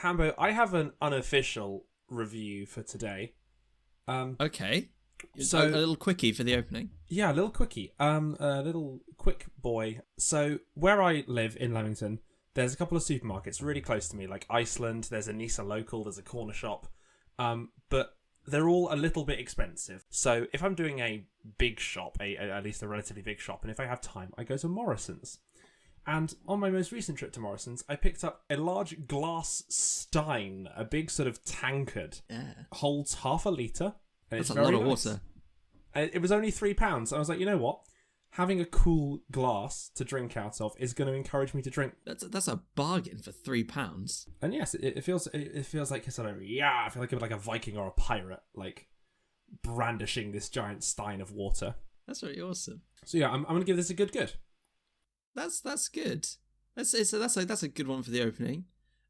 Hambo, I have an unofficial review for today. Okay. So a little quickie for the opening. Yeah, a little quickie. A little quick boy. So where I live in Leamington, there's a couple of supermarkets really close to me, like Iceland. There's a Nisa Local. There's a corner shop. But they're all a little bit expensive. So if I'm doing a big shop, at least a relatively big shop, and if I have time, I go to Morrison's. And on my most recent trip to Morrison's, I picked up a large glass stein, a big sort of tankard. Yeah. Holds half a litre. That's a lot of water. It was only £3. I was like, you know what? Having a cool glass to drink out of is going to encourage me to drink. That's a bargain for £3. And yes, it feels like sort of, I feel like I'm like a Viking or a pirate, like brandishing this giant stein of water. That's really awesome. So yeah, I'm going to give this a good. That's good. That's a good one for the opening.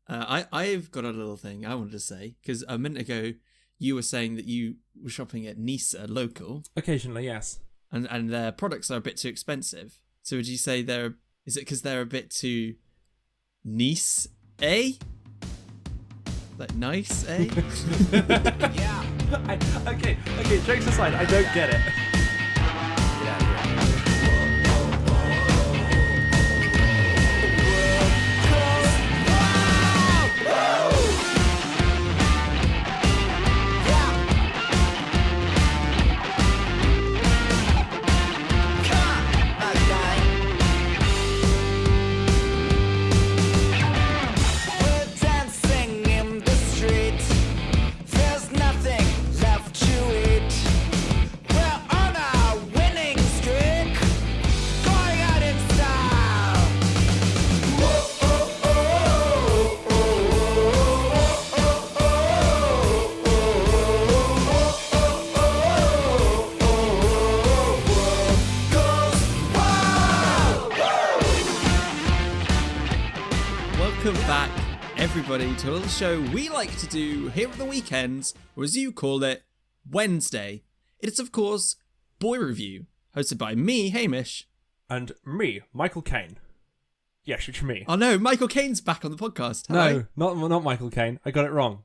I've got a little thing I wanted to say, because a minute ago you were saying that you were shopping at Nisa Local. Occasionally, yes. And their products are a bit too expensive. So would you say is it because they're a bit too nice, eh? Like nice, eh? Yeah. Okay, jokes aside, I don't get it. Welcome back, everybody, to a little show we like to do here at the weekends, or as you call it, Wednesday. It is, of course, Boy Review, hosted by me, Hamish. And me, Michael Caine. Yes, it's me. Oh no, Michael Caine's back on the podcast. Hello. No, not Michael Caine. I got it wrong.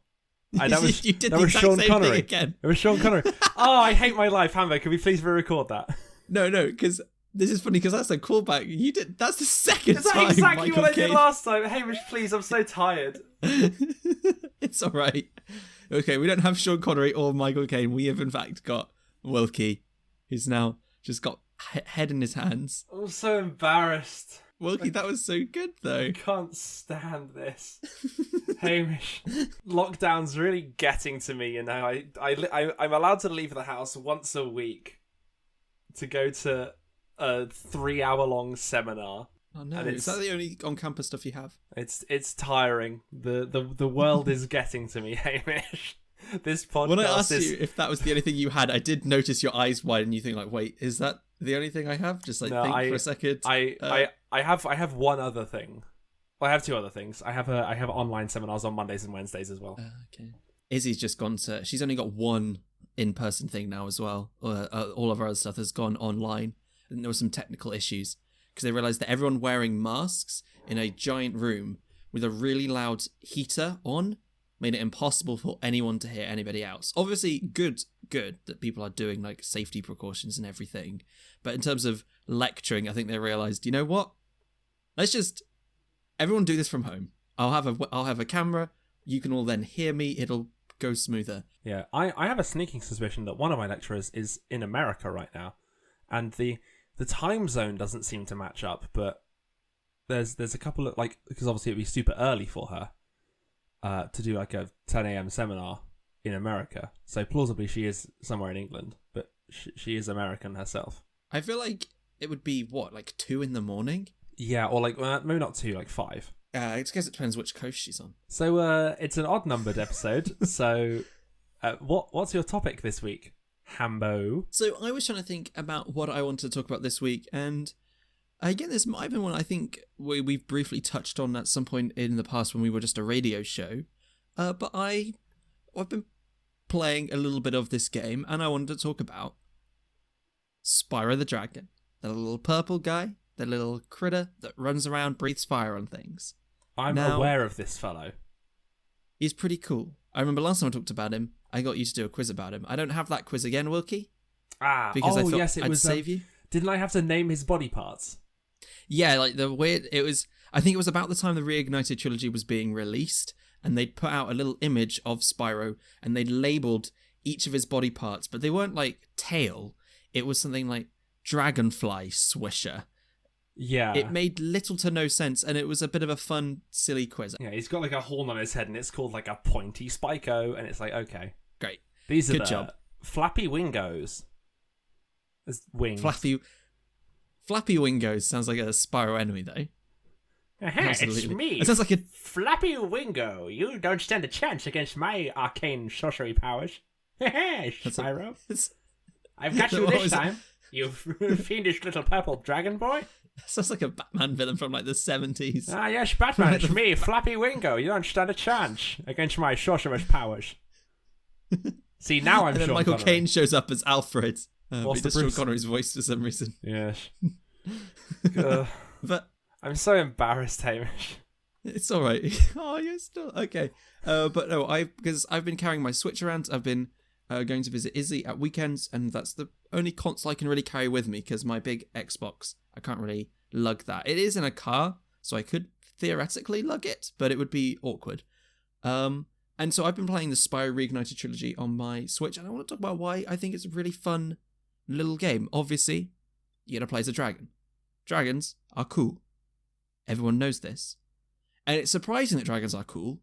That was you did that the was exact Sean same Connery thing again. It was Sean Connery. Oh, I hate my life, Hambo. Can we please re-record that? No, because this is funny because that's a callback. You did. That's the second Is time. that exactly Michael what I did Caine. last time? Hamish, please, I'm so tired. It's all right. Okay, we don't have Sean Connery or Michael Caine. We have in fact got Wilkie, who's now just got head in his hands. I'm so embarrassed. Wilkie, that was so good though. I can't stand this. Hamish, lockdown's really getting to me, you know. I'm allowed to leave the house once a week to go to a 3-hour-long seminar. Oh no, is that the only on-campus stuff you have? It's tiring. The world is getting to me, Hamish. This podcast. When I asked you if that was the only thing you had, I did notice your eyes widen and you think like, wait, is that the only thing I have? Just like think for a second. I have one other thing. Well, I have two other things. I have online seminars on Mondays and Wednesdays as well. Okay. Izzy's just gone to. She's only got one in-person thing now as well. All of our other stuff has gone online. And there were some technical issues because they realised that everyone wearing masks in a giant room with a really loud heater on made it impossible for anyone to hear anybody else. Obviously, good that people are doing like safety precautions and everything. But in terms of lecturing, I think they realised, you know what? Let's just everyone do this from home. I'll have a camera. You can all then hear me. It'll go smoother. Yeah, I have a sneaking suspicion that one of my lecturers is in America right now, and the time zone doesn't seem to match up. But there's a couple of because obviously it'd be super early for her to do like a 10 a.m. seminar in America. So plausibly she is somewhere in England, but she is American herself. I feel like it would be like 2 a.m. Yeah, or maybe not 2, like 5. I guess it depends which coast she's on. So it's an odd numbered episode. So what's your topic this week, Hambo? So I was trying to think about what I wanted to talk about this week, and again, this might have been one I think we've briefly touched on at some point in the past when we were just a radio show. But I've been playing a little bit of this game, and I wanted to talk about Spyro the Dragon, the little purple guy, the little critter that runs around, breathes fire on things. I'm aware of this fellow. He's pretty cool. I remember last time I talked about him, I got you to do a quiz about him. I don't have that quiz again, Wilkie. Because I thought yes, it I'd was, save you. Didn't I have to name his body parts? Yeah, like the weird. It was. I think it was about the time the Reignited trilogy was being released, and they'd put out a little image of Spyro, and they'd labelled each of his body parts, but they weren't like tail. It was something like dragonfly swisher. Yeah. It made little to no sense, and it was a bit of a fun, silly quiz. Yeah, he's got like a horn on his head, and it's called like a pointy Spyro, and it's like, okay. Great. These are Good the job. flappy wingos. There's wings. Flappy Wingos sounds like a Spyro enemy, though. It's me. It sounds like a Flappy Wingo. You don't stand a chance against my arcane sorcery powers. Spyro. I've got you this time. You fiendish little purple dragon boy. Sounds like a Batman villain from like the 70s. Ah, yes, Batman. It's me, Flappy Wingo. You don't stand a chance against my sorcerer's powers. See, now I'm and then Sean Michael Connery. Caine shows up as Alfred. What's But the Sean Bruce? Connery's voice for some reason. Yes. But I'm so embarrassed, Hamish. it's all right. Oh, you're still okay. But no, because I've been carrying my Switch around. I've been going to visit Izzy at weekends, and that's the only console I can really carry with me because my big Xbox, I can't really lug that. It is in a car, so I could theoretically lug it, but it would be awkward. And so I've been playing the Spyro Reignited trilogy on my Switch, and I want to talk about why I think it's a really fun little game. Obviously, you gotta play as a dragon. Dragons are cool. Everyone knows this. And it's surprising that dragons are cool,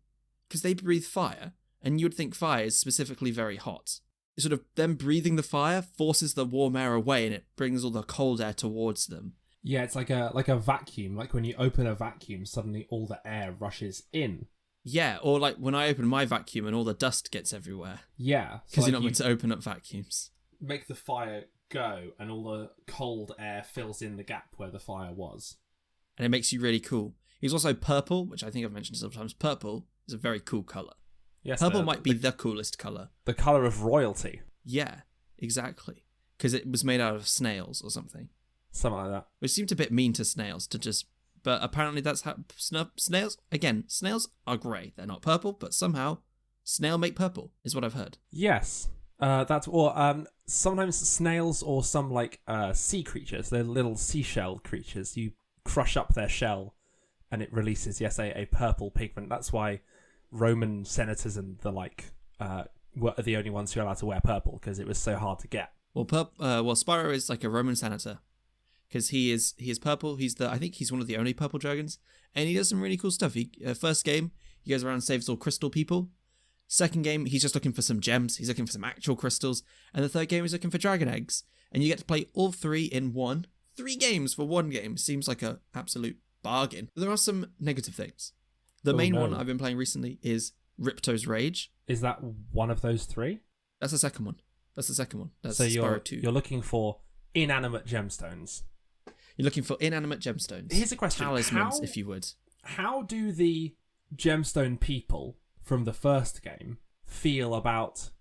because they breathe fire, and you would think fire is specifically very hot. Sort of them breathing the fire forces the warm air away, and it brings all the cold air towards them. Yeah, it's like a vacuum. Like when you open a vacuum, suddenly all the air rushes in. Yeah, or like when I open my vacuum and all the dust gets everywhere. Yeah. Because like you're not meant to open up vacuums. Make the fire go, and all the cold air fills in the gap where the fire was. And it makes you really cool. He's also purple, which I think I've mentioned sometimes. Purple is a very cool colour. Yes, Purple might be the coolest colour. The colour of royalty. Yeah, exactly. Because it was made out of snails or something. Something like that. Which seemed a bit mean to snails to just... But apparently that's how... Snails... Again, snails are grey. They're not purple, but somehow snail make purple, is what I've heard. Yes. That's... Or sometimes snails or some, like, sea creatures. They're little seashell creatures. You crush up their shell and it releases, yes, a purple pigment. That's why Roman senators and the like were the only ones who were allowed to wear purple, because it was so hard to get. Well, Spyro is like a Roman senator. Because he is purple. I think he's one of the only purple dragons, and he does some really cool stuff. First game, he goes around and saves all crystal people. Second game, he's just looking for some gems. He's looking for some actual crystals, and the third game, he's looking for dragon eggs. And you get to play all three in one. 3 games for one game seems like an absolute bargain. But there are some negative things. The main one I've been playing recently is Ripto's Rage. Is that one of those 3? That's the second one. That's so Spyro 2. You're looking for inanimate gemstones. You're looking for inanimate gemstones. Here's a question. Talismans, if you would. How do the gemstone people from the first game feel about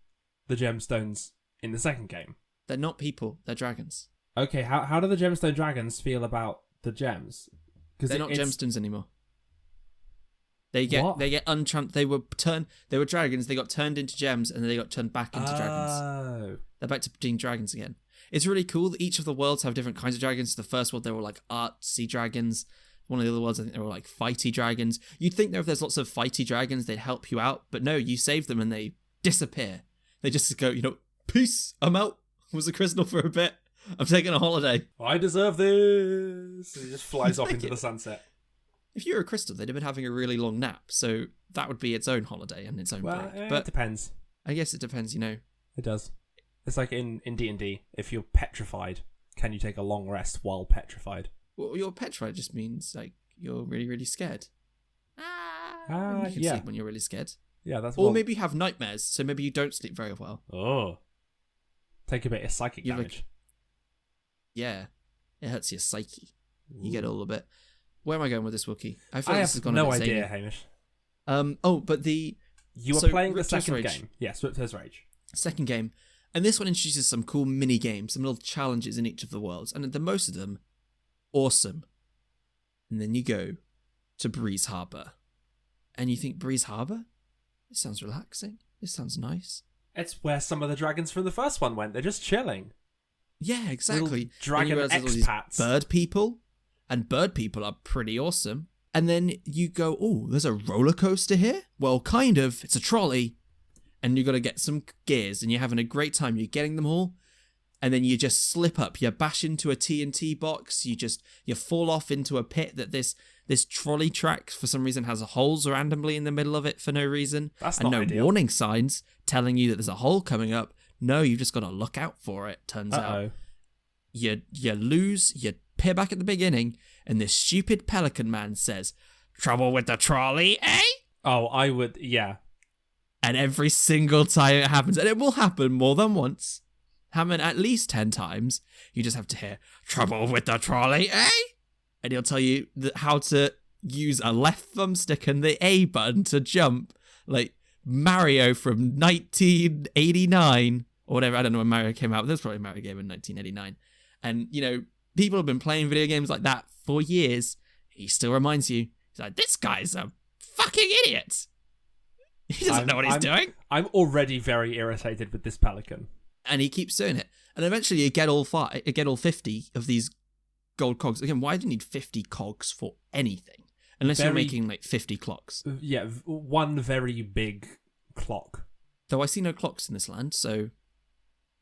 the gemstones in the second game? They're not people. They're dragons. Okay, how do the gemstone dragons feel about the gems? They're not gemstones anymore. They get they were dragons, they got turned into gems, and then they got turned back into dragons. They're back to being dragons again. It's really cool that each of the worlds have different kinds of dragons. The first world, they were like artsy dragons. One of the other worlds, I think they were like fighty dragons. You'd think that if there's lots of fighty dragons, they'd help you out. But no, you save them and they disappear. They just go, peace, I'm out. Was a crystal for a bit. I'm taking a holiday. I deserve this. He just flies off into the sunset. If you were a crystal, they'd have been having a really long nap. So that would be its own holiday and its own break. But it depends. I guess it depends, It does. It's like in D&D, if you're petrified, can you take a long rest while petrified? Well, you're petrified just means like you're really, really scared. You can yeah. sleep when you're really scared. Yeah, that's. Or maybe you have nightmares, so maybe you don't sleep very well. Oh, take a bit of psychic damage. Yeah, it hurts your psyche. You get all a bit. Where am I going with this, Wookie? I feel I this has have gone no a bit idea, zany. Hamish. You were playing the Ripto's second Rage. game. Yes, Ripto's Rage. Second game. And this one introduces some cool mini games, some little challenges in each of the worlds. And the most of them, awesome. And then you go to Breeze Harbour. And you think, Breeze Harbour? This sounds relaxing. This sounds nice. It's where some of the dragons from the first one went. They're just chilling. Yeah, exactly. Dragon expats. Bird people, and bird people are pretty awesome. And then you go, oh, there's a roller coaster here? Well, kind of. It's a trolley. And you got to get some gears, and you're having a great time. You're getting them all. And then you just slip up. You bash into a TNT box. You fall off into a pit that this trolley track, for some reason, has holes randomly in the middle of it for no reason. That's and not no ideal. warning signs telling you that there's a hole coming up. No, you've just got to look out for it, turns out. You lose, you appear back at the beginning, and this stupid pelican man says, "Trouble with the trolley, eh?" Oh, I would, yeah. And every single time it happens, and it will happen more than once, happen at least 10 times, you just have to hear, "Trouble with the trolley, eh?" And he'll tell you how to use a left thumbstick and the A button to jump, like Mario from 1989, or whatever. I don't know when Mario came out, but there's probably a Mario game in 1989. And, people have been playing video games like that for years. He still reminds you. He's like, this guy's a fucking idiot. He doesn't know what he's doing. I'm already very irritated with this pelican. And he keeps doing it. And eventually you get all 50 of these gold cogs. Again, why do you need 50 cogs for anything? Unless you're making like 50 clocks. Yeah, one very big clock. Though I see no clocks in this land, so...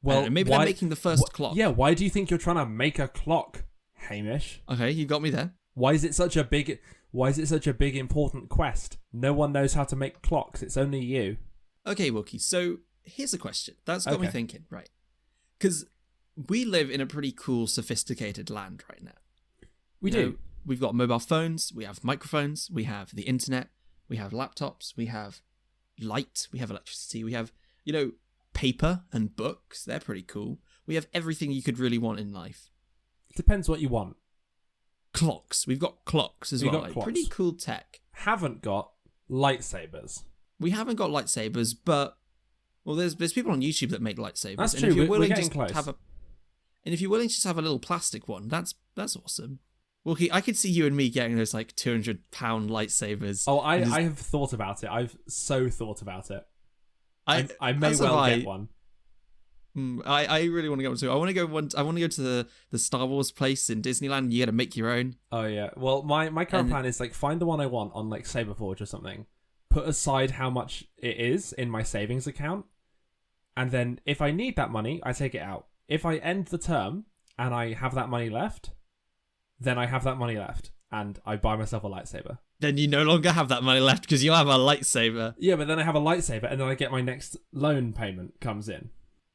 Well, maybe they're making the first clock. Yeah, why do you think you're trying to make a clock, Hamish? Okay, you got me there. Why is it such a big important quest? No one knows how to make clocks. It's only you. Okay, Wookie, so here's a question. That's got me thinking, right? Because we live in a pretty cool, sophisticated land right now. We do. We've got mobile phones, we have microphones, we have the internet, we have laptops, we have light, we have electricity, we have, paper and books. They're pretty cool. We have everything you could really want in life. It depends what you want. Clocks. We've got clocks as well. Clocks. Pretty cool tech. Haven't got lightsabers. We haven't got lightsabers, but there's people on YouTube that make lightsabers. That's and true. If you're We're willing getting to close. And if you're willing to just have a little plastic one, that's awesome. Wookie, I could see you and me getting those like 200-pound lightsabers. Oh, I have thought about it. I've so thought about it. I may well get one. I really want to get one too. I want to go to the Star Wars place in Disneyland. You got to make your own. Oh yeah. Well, my current plan is like find the one I want on like Saberforge or something. Put aside how much it is in my savings account, and then if I need that money, I take it out. If I end the term and I have that money left, then I have that money left, and I buy myself a lightsaber. Then you no longer have that money left because you have a lightsaber. Yeah, but then I have a lightsaber, and then I get my next loan payment comes in.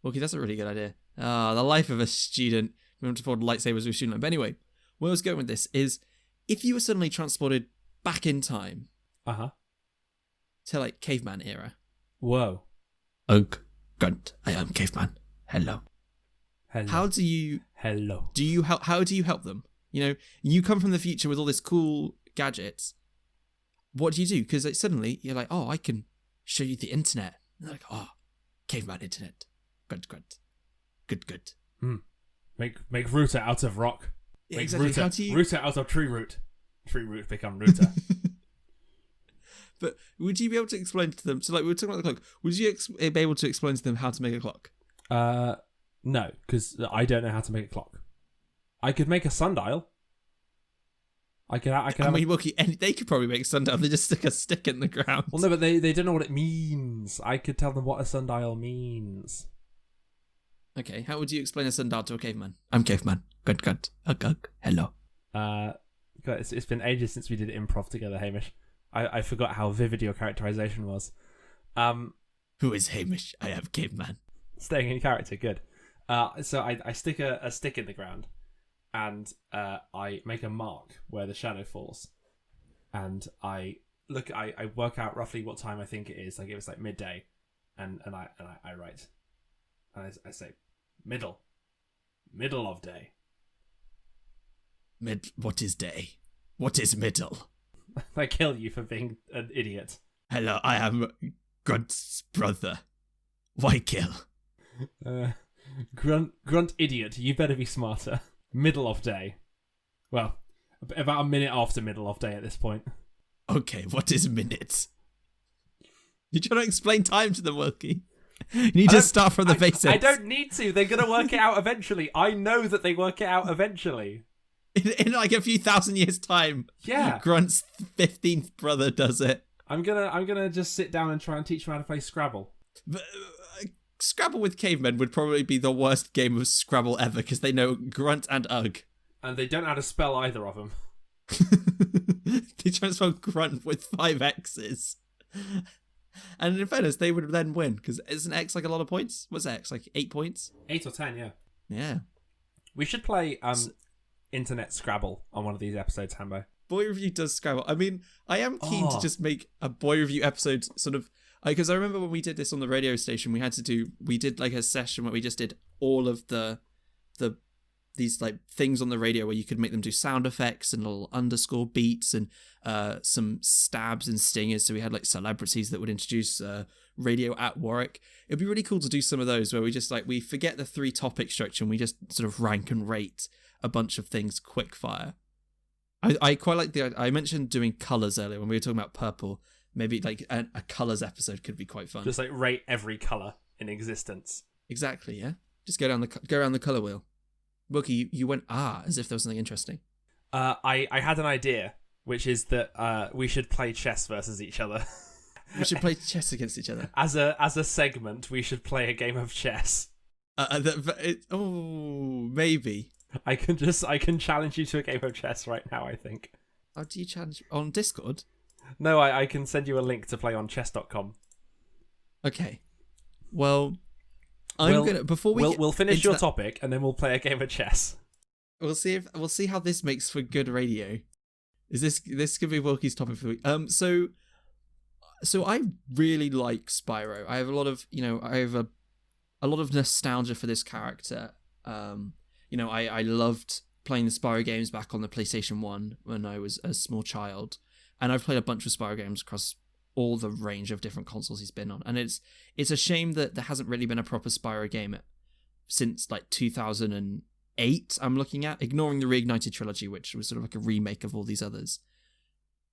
Okay, that's a really good idea. The life of a student. We want to afford lightsabers with a student loan. But anyway, where I was going with this is, if you were suddenly transported back in time, to like caveman era. Whoa. Oak, grunt, I am caveman. Hello. How do you? Hello. Do you help? How do you help them? You come from the future with all this cool gadgets. What do you do? Because suddenly you're like, oh, I can show you the internet. And they're like, oh, caveman internet. Grunt, grunt. Good. Make router out of rock. Yeah, make exactly. Router out of tree root. Tree root become router. But would you be able to explain to them? So, like, we were talking about the clock. Would you be able to explain to them how to make a clock? No, because I don't know how to make a clock. I could make a sundial. They could probably make a sundial. They just stick a stick in the ground. Well, no, but they don't know what it means. I could tell them what a sundial means. Okay, how would you explain a sundial to a caveman? I'm caveman. Good. Ugh. Hello. God, it's been ages since we did improv together, Hamish. I forgot how vivid your characterization was. Who is Hamish? I am caveman. Staying in character, good. So I stick a stick in the ground, and I make a mark where the shadow falls, and I work out roughly what time I think it is. Like it was like midday, and I write, and I say middle of day. What is day? What is middle? I kill you for being an idiot. Hello, I am Grunt's brother. Why kill? Grunt idiot, you better be smarter. Middle of day. Well, about a minute after middle of day at this point. Okay, what is minute? You're trying to explain time to them, Wilkie. You need to start from the basics. I don't need to. They're going to work it out eventually. I know that they work it out eventually. In like a few thousand years' time. Yeah. Grunt's 15th brother does it. I'm gonna just sit down and try and teach them how to play Scrabble. But, Scrabble with cavemen would probably be the worst game of Scrabble ever because they know Grunt and Ugg. And they don't know how to spell either of them. They try to spell Grunt with 5 X's. And in fairness, they would then win, because isn't X like a lot of points? What's X, like 8 points? 8 or 10, yeah. Yeah. We should play Internet Scrabble on one of these episodes, Hambo. Boy Review does Scrabble. I mean, I am keen to just make a Boy Review episode sort of... Because I remember when we did this on the radio station, we did like a session where we just did all of these like things on the radio where you could make them do sound effects and little underscore beats and some stabs and stingers. So we had like celebrities that would introduce radio at Warwick. It'd be really cool to do some of those where we just like, we forget the 3 topic structure and we just sort of rank and rate a bunch of things quick fire. I quite like I mentioned doing colours earlier when we were talking about purple. Maybe like a colours episode could be quite fun. Just like rate every colour in existence. Exactly, yeah. Just go around the colour wheel. Wilkie, you went as if there was something interesting. I had an idea, which is that we should play chess versus each other. We should play chess against each other. As a segment, we should play a game of chess. Maybe. I can challenge you to a game of chess right now, I think. How do you challenge on Discord? No, I can send you a link to play on chess.com. Okay. Well, we'll finish your topic and then we'll play a game of chess. We'll see how this makes for good radio. This could be Wilkie's topic for the week. So I really like Spyro. I have a lot of nostalgia for this character. I loved playing the Spyro games back on the PlayStation 1 when I was a small child, and I've played a bunch of Spyro games across all the range of different consoles he's been on. And it's a shame that there hasn't really been a proper Spyro game since like 2008, I'm looking at, ignoring the Reignited trilogy, which was sort of like a remake of all these others.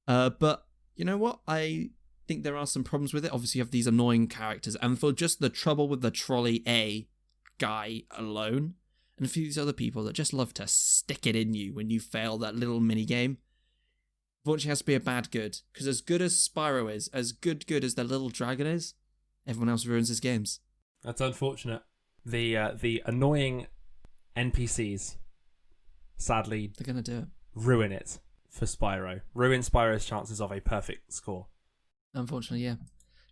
But you know what? I think there are some problems with it. Obviously, you have these annoying characters, and for just the trouble with the Trolley A guy alone, and a few of these other people that just love to stick it in you when you fail that little mini game. Unfortunately, it has to be a bad good, because as good as Spyro is, as good as the little dragon is, everyone else ruins his games. That's unfortunate. The annoying NPCs, sadly, they're gonna do it. Ruin it for Spyro. Ruin Spyro's chances of a perfect score. Unfortunately, yeah.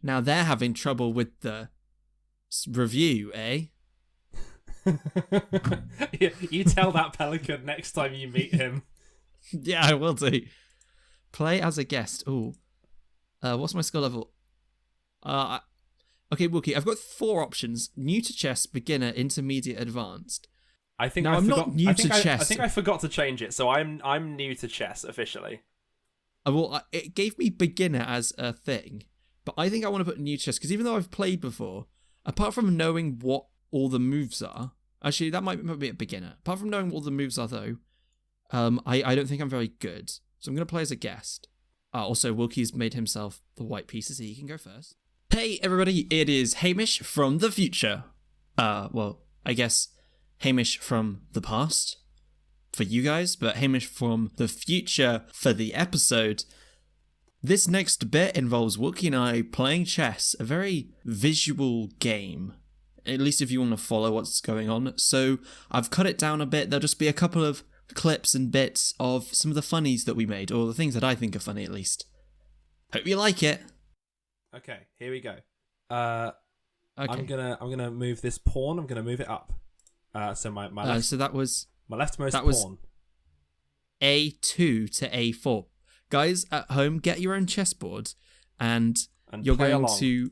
Now they're having trouble with the review, eh? You tell that pelican next time you meet him. Yeah, I will do. Play as a guest. Ooh. What's my skill level? Okay, Wookie, I've got 4 options. New to chess, beginner, intermediate, advanced. I think I'm not new to chess. I think I forgot to change it, so I'm new to chess officially. Well, it gave me beginner as a thing, but I think I want to put new to chess, because even though I've played before, apart from knowing what all the moves are, actually that might be a beginner. Apart from knowing what all the moves are though, I don't think I'm very good. So I'm going to play as a guest. Also, Wilkie's made himself the white pieces, so he can go first. Hey everybody, it is Hamish from the future. Well, I guess Hamish from the past for you guys, but Hamish from the future for the episode. This next bit involves Wookie and I playing chess, a very visual game, at least if you want to follow what's going on. So I've cut it down a bit. There'll just be a couple of clips and bits of some of the funnies that we made, or the things that I think are funny at least. Hope you like it. Okay, here we go. Okay. I'm gonna move this pawn. I'm gonna move it up. So my left, so that was my leftmost pawn. A2 to A4. Guys at home, get your own chessboard, and you're going to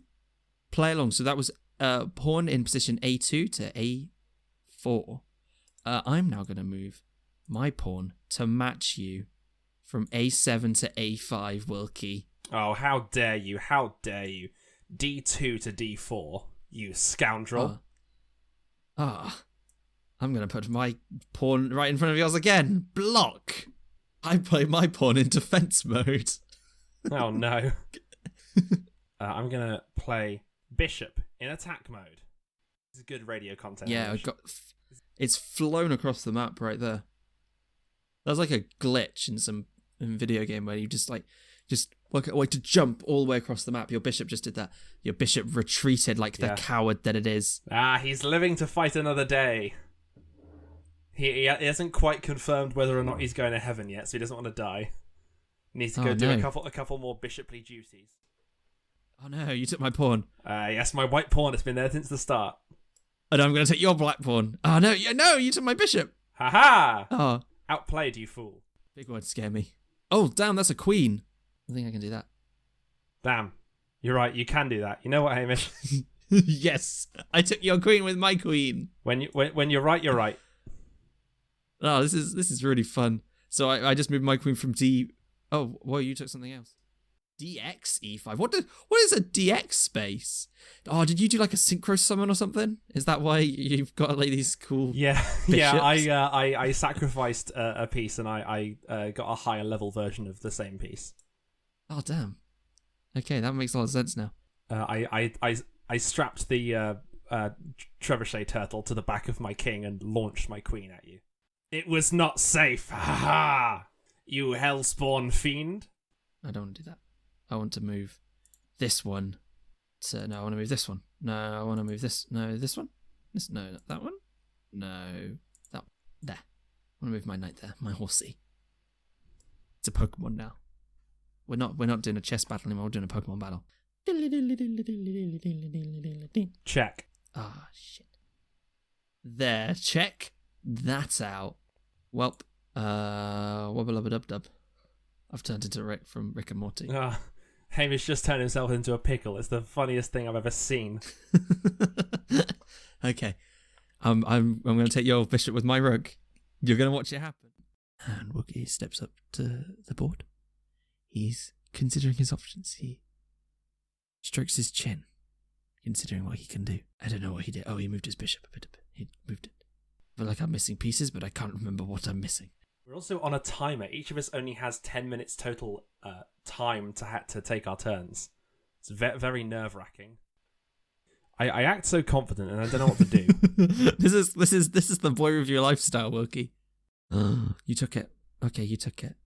play along. So that was pawn in position A2 to A4. I'm now going to move my pawn to match you from A7 to A5, Wilkie. Oh, how dare you! How dare you! D2 to D4, you scoundrel. I'm going to put my pawn right in front of yours again. Block! I play my pawn in defense mode. Oh, no. I'm gonna play Bishop in attack mode. This is good radio content. Yeah, it's flown across the map right there. That was like a glitch in video game where you just work out a way to jump all the way across the map. Your bishop just did that. Your bishop retreated like the coward that it is. He's living to fight another day. He hasn't quite confirmed whether or not he's going to heaven yet, so he doesn't want to die. Needs to go do a couple more bishoply duties. Oh no, you took my pawn. Yes, my white pawn has been there since the start. And I'm going to take your black pawn. Oh no, you took my bishop. Ha-ha! Oh. Outplayed, you fool. Big word scare me. Oh, damn, that's a queen. I think I can do that. Damn. You're right, you can do that. You know what, Hamish? Yes, I took your queen with my queen. When you're right, you're right. Oh, this is really fun. So I just moved my queen from D. Oh, well, you took something else. DX E5. What is a DX space? Oh, did you do like a synchro summon or something? Is that why you've got like these cool? Yeah, bishops? yeah. I sacrificed a piece and I got a higher level version of the same piece. Oh damn. Okay, that makes a lot of sense now. I strapped the trebuchet turtle to the back of my king and launched my queen at you. It was not safe. Ha ha! You hellspawn fiend. I don't want to do that. I want to move this one. No, I want to move this one. No, I want to move this. No, this one. No, not that one. No, that one. There. I want to move my knight there. My horsey. It's a Pokemon now. We're not doing a chess battle anymore. We're doing a Pokemon battle. Check. Ah, shit. There. Check. That's out. Welp. Wubba-lubba-dub-dub. I've turned into Rick from Rick and Morty. Hamish just turned himself into a pickle. It's the funniest thing I've ever seen. Okay. I'm going to take your bishop with my rook. You're going to watch it happen. And Wookiee steps up to the board. He's considering his options. He strokes his chin, considering what he can do. I don't know what he did. Oh, he moved his bishop a bit. He moved it. I feel like I'm missing pieces, but I can't remember what I'm missing. We're also on a timer. Each of us only has 10 minutes total time to take our turns. It's very nerve-wracking. I act so confident and I don't know what to do. This is the boy with your lifestyle, Wilkie. You took it. Okay, you took it.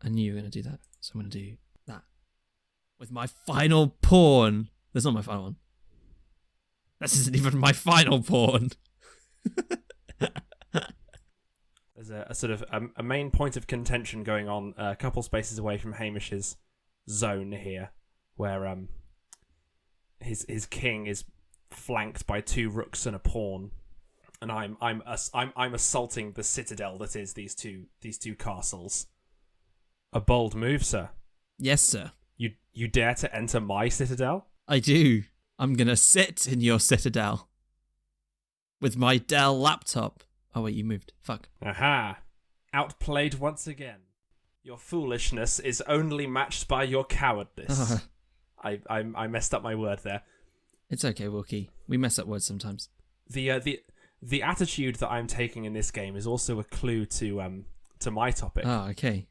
I knew you were going to do that, so I'm going to do that. With my final pawn. That's not my final one. This isn't even my final pawn. There's a sort of a main point of contention going on a couple spaces away from Hamish's zone here, where his king is flanked by 2 rooks and a pawn, and I'm assaulting the citadel that is these two castles. A bold move, sir. Yes, sir. You dare to enter my citadel? I do. I'm gonna sit in your citadel with my Dell laptop. Oh wait, you moved. Fuck. Aha! Outplayed once again. Your foolishness is only matched by your cowardice. I messed up my word there. It's okay, Wookie. We mess up words sometimes. The attitude that I'm taking in this game is also a clue to my topic. Oh, okay.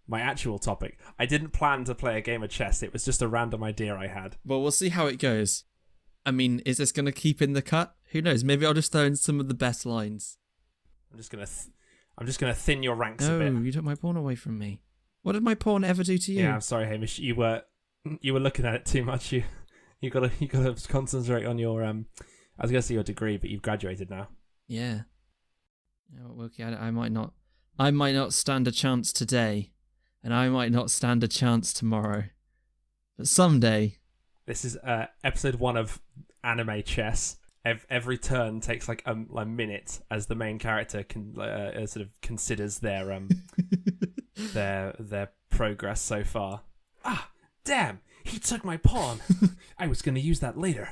My actual topic. I didn't plan to play a game of chess. It was just a random idea I had. Well, we'll see how it goes. I mean, is this going to keep in the cut? Who knows? Maybe I'll just throw in some of the best lines. I'm just gonna thin your ranks a bit. No, you took my pawn away from me. What did my pawn ever do to you? Yeah, I'm sorry, Hamish. You were looking at it too much. You gotta concentrate on your I was gonna say your degree, but you've graduated now. Yeah. Yeah, well, Wilkie, I might not stand a chance today, and I might not stand a chance tomorrow, but someday. This is episode 1 of Anime Chess. Every turn takes like a minute as the main character sort of considers their their progress so far. Ah, damn! He took my pawn. I was gonna use that later.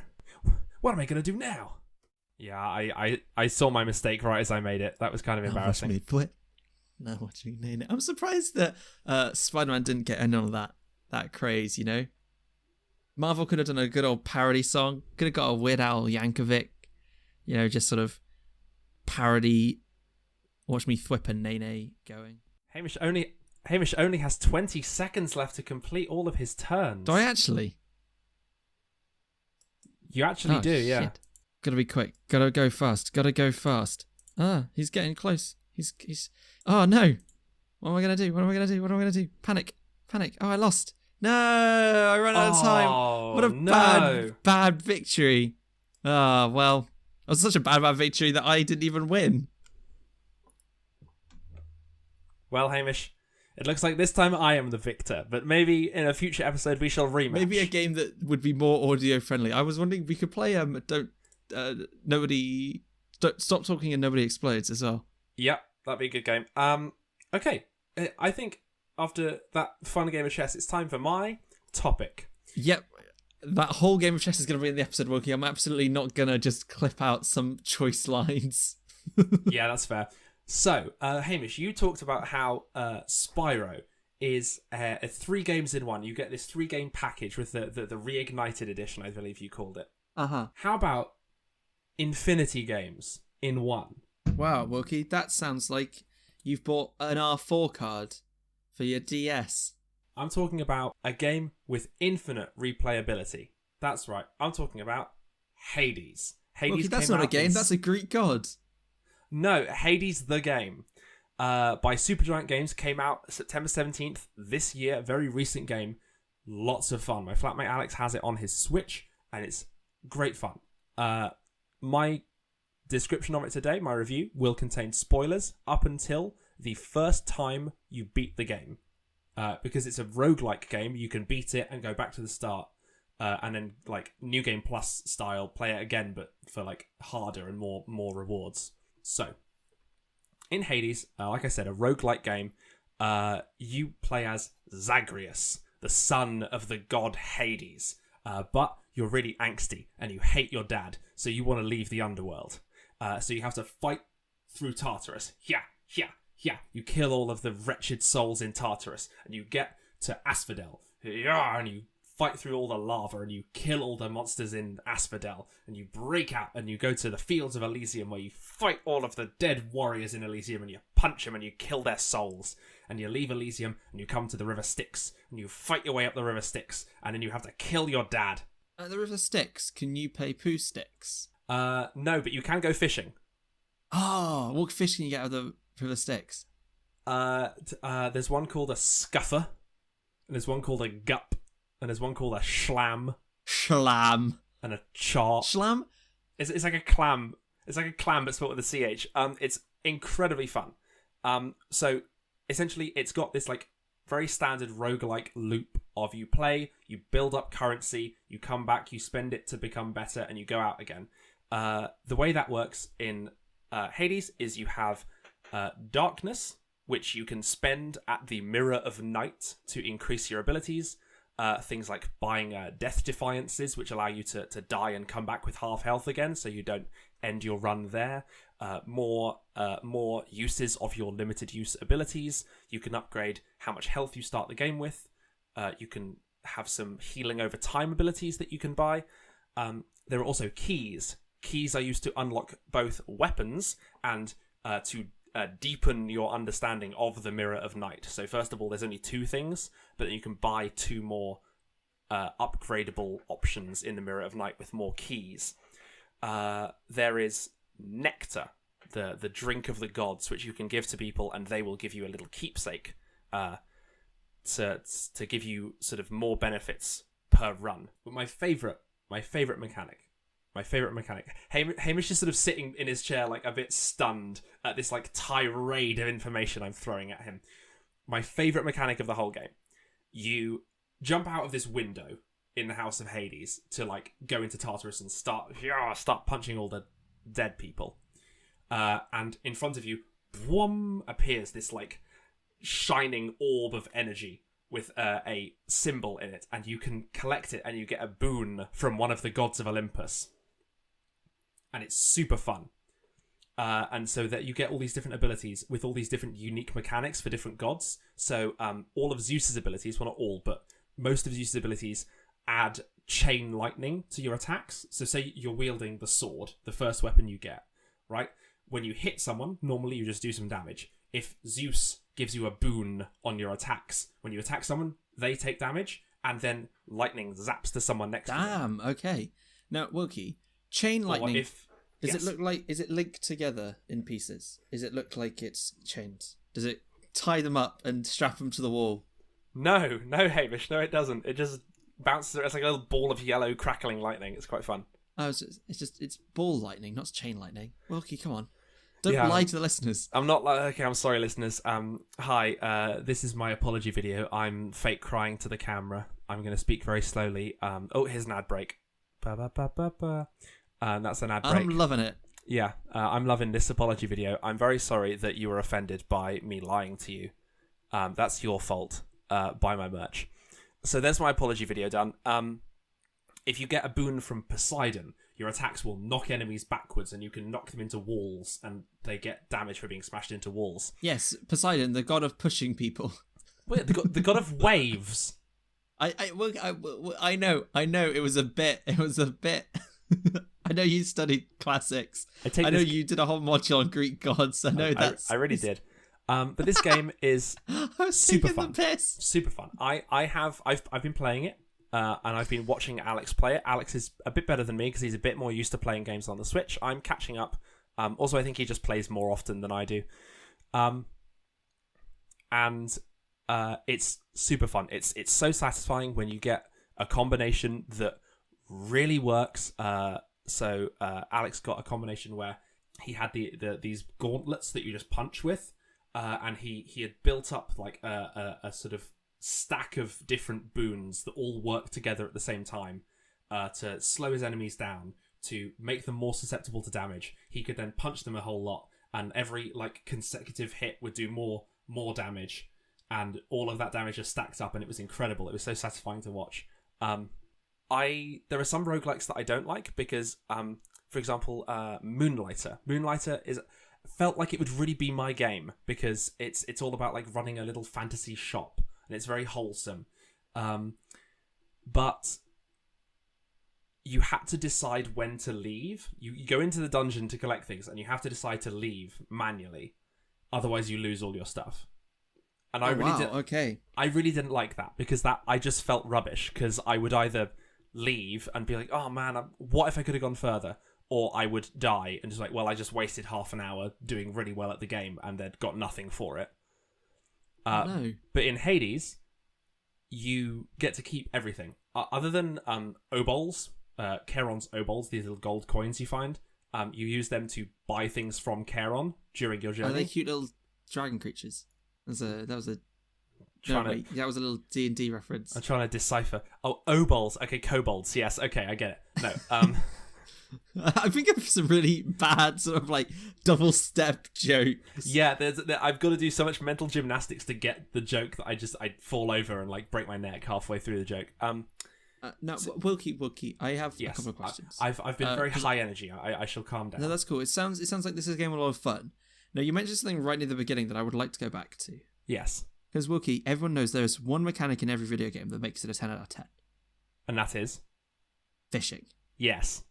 What am I gonna do now? Yeah, I saw my mistake right as I made it. That was kind of embarrassing. Now watch me name it. I'm surprised that Spider-Man didn't get in on that craze. You know, Marvel could have done a good old parody song. Could have got a Weird Al Yankovic. You know, just sort of parody. Watch me thwip and Nene going. Hamish only has 20 seconds left to complete all of his turns. Do I actually? You actually do, yeah. Shit. Gotta be quick. Gotta go fast. Gotta go fast. Ah, he's getting close. He's. Oh no! What am I gonna do? What am I gonna do? What am I gonna do? Panic! Panic! Oh, I lost. No, I ran out of time. What a bad victory. Ah, well, it was such a bad victory that I didn't even win. Well, Hamish, it looks like this time I am the victor, but maybe in a future episode we shall rematch. Maybe a game that would be more audio friendly. I was wondering if we could play Don't Stop Talking and Nobody Explodes as well. Yep, that'd be a good game. Okay, I think after that fun game of chess, it's time for my topic. Yep. That whole game of chess is going to be in the episode, Wilkie. I'm absolutely not going to just clip out some choice lines. Yeah, that's fair. So, Hamish, you talked about how Spyro is 3 games in one. You get this 3-game package with the reignited edition, I believe you called it. Uh-huh. How about infinity games in one? Wow, Wilkie, that sounds like you've bought an R4 card for your DS. I'm talking about a game with infinite replayability. That's right. I'm talking about Hades. Wilkie, that's not a game. That's a Greek god. No, Hades the game. By Supergiant Games, came out September 17th this year. Very recent game. Lots of fun. My flatmate Alex has it on his Switch, and it's great fun. My description of it today, my review, will contain spoilers up until the first time you beat the game. Because it's a roguelike game, you can beat it and go back to the start. And then, like, New Game Plus style, play it again, but for, like, harder and more rewards. So, in Hades, like I said, a roguelike game, you play as Zagreus, the son of the god Hades. But you're really angsty and you hate your dad, so you want to leave the underworld. So you have to fight through Tartarus. Yeah. You kill all of the wretched souls in Tartarus, and you get to Asphodel. Yeah, and you fight through all the lava, and you kill all the monsters in Asphodel, and you break out, and you go to the fields of Elysium, where you fight all of the dead warriors in Elysium, and you punch them, and you kill their souls. And you leave Elysium, and you come to the River Styx, and you fight your way up the River Styx, and then you have to kill your dad. At the River Styx, can you play poo sticks? No, but you can go fishing. Oh, what fish can you get out of the River Styx? There's one called a scuffer, and there's one called a gup, and there's one called a schlam. Schlam. And a char. Schlam? It's like a clam. It's like a clam, but spelled with a CH. It's incredibly fun. So essentially, it's got this like very standard roguelike loop of you play, you build up currency, you come back, you spend it to become better, and you go out again. The way that works in Hades is you have darkness, which you can spend at the Mirror of Night to increase your abilities. Things like buying death defiances, which allow you to die and come back with half health again, so you don't end your run there. More uses of your limited use abilities. You can upgrade how much health you start the game with. You can have some healing over time abilities that you can buy. There are also keys. Keys are used to unlock both weapons and to deepen your understanding of the Mirror of Night. So first of all, there's only 2 things, but then you can buy 2 more upgradable options in the Mirror of Night with more keys. There is nectar, the drink of the gods, which you can give to people, and they will give you a little keepsake to give you sort of more benefits per run. But my favorite mechanic. Hamish is sort of sitting in his chair, like a bit stunned at this like tirade of information I'm throwing at him. My favorite mechanic of the whole game. You jump out of this window in the House of Hades to like go into Tartarus and start punching all the dead people. And in front of you, boom, appears this like shining orb of energy with a symbol in it, and you can collect it and you get a boon from one of the gods of Olympus. And it's super fun. And so that you get all these different abilities with all these different unique mechanics for different gods. So all of Zeus's abilities, well not all, but most of Zeus's abilities add chain lightning to your attacks. So say you're wielding the sword, the first weapon you get, right? When you hit someone, normally you just do some damage. If Zeus gives you a boon on your attacks, when you attack someone, they take damage, and then lightning zaps to someone next to them. Damn, okay. Now, Wilkie, chain lightning. Does Yes. it look like? Is it linked together in pieces? Does it look like it's chains? Does it tie them up and strap them to the wall? No, Hamish, no, it doesn't. It just bounces. It's like a little ball of yellow crackling lightning. It's quite fun. Oh, it's ball lightning, not chain lightning. Wilkie, come on. Don't lie to the listeners. I'm not like, okay, I'm sorry, listeners. Hi, this is my apology video. I'm fake crying to the camera. I'm going to speak very slowly. Here's an ad break. That's an ad break. I'm loving it. Yeah, I'm loving this apology video. I'm very sorry that you were offended by me lying to you. That's your fault. Buy my merch. So there's my apology video done. If you get a boon from Poseidon, your attacks will knock enemies backwards and you can knock them into walls and they get damage for being smashed into walls. Yes, Poseidon, the god of pushing people. Wait, the god of waves. I know. It was a bit. I know you studied classics. I know you did a whole module on Greek gods. I know I really did. But this game is super fun. The piss. Super fun. I've been playing it. And I've been watching Alex play it. Alex is a bit better than me because he's a bit more used to playing games on the Switch. I'm catching up. Also, I think he just plays more often than I do. And it's super fun. It's so satisfying when you get a combination that really works. So Alex got a combination where he had these gauntlets that you just punch with, and he had built up like a sort of stack of different boons that all work together at the same time to slow his enemies down, to make them more susceptible to damage. He could then punch them a whole lot, and every like consecutive hit would do more damage, and all of that damage just stacked up, and it was incredible. It was so satisfying to watch. There are some roguelikes that I don't like because, for example, Moonlighter. Moonlighter felt like it would really be my game because it's all about like running a little fantasy shop. And it's very wholesome. But you had to decide when to leave. You go into the dungeon to collect things, and you have to decide to leave manually. Otherwise, you lose all your stuff. And I really didn't like that because I just felt rubbish because I would either leave and be like, oh man, what if I could have gone further? Or I would die and just like, well, I just wasted half an hour doing really well at the game and they'd got nothing for it. No. But in Hades, you get to keep everything. Other than obols, Charon's obols, these little gold coins you find, you use them to buy things from Charon during your journey. Are they cute little dragon creatures? That was a little D&D reference. I'm trying to decipher. Oh, obols. Okay, kobolds. Yes, okay, I get it. No, I think of some really bad sort of like double step jokes. Yeah, I've got to do so much mental gymnastics to get the joke that I fall over and like break my neck halfway through the joke. Now, Wilkie, I have a couple of questions. I've been very high energy. I shall calm down. No, that's cool. It sounds like this is a game with a lot of fun. Now, you mentioned something right near the beginning that I would like to go back to. Yes. Because Wilkie, everyone knows there's one mechanic in every video game that makes it a 10 out of 10. And that is? Fishing. Yes.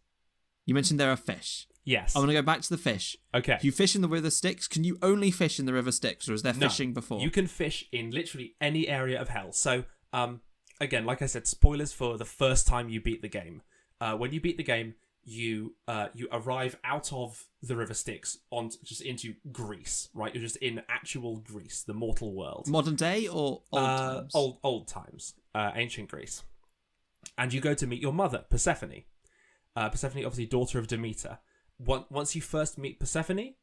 You mentioned there are fish. Yes. I want to go back to the fish. Okay. If you fish in the river Styx, can you only fish in the river Styx, or is there fishing before? You can fish in literally any area of hell. So, again, like I said, spoilers for the first time you beat the game. When you beat the game, you arrive out of the river Styx just into Greece, right? You're just in actual Greece, the mortal world. Modern day or old times? Old times, ancient Greece. And you go to meet your mother, Persephone. Persephone, obviously daughter of Demeter. Once you first meet Persephone,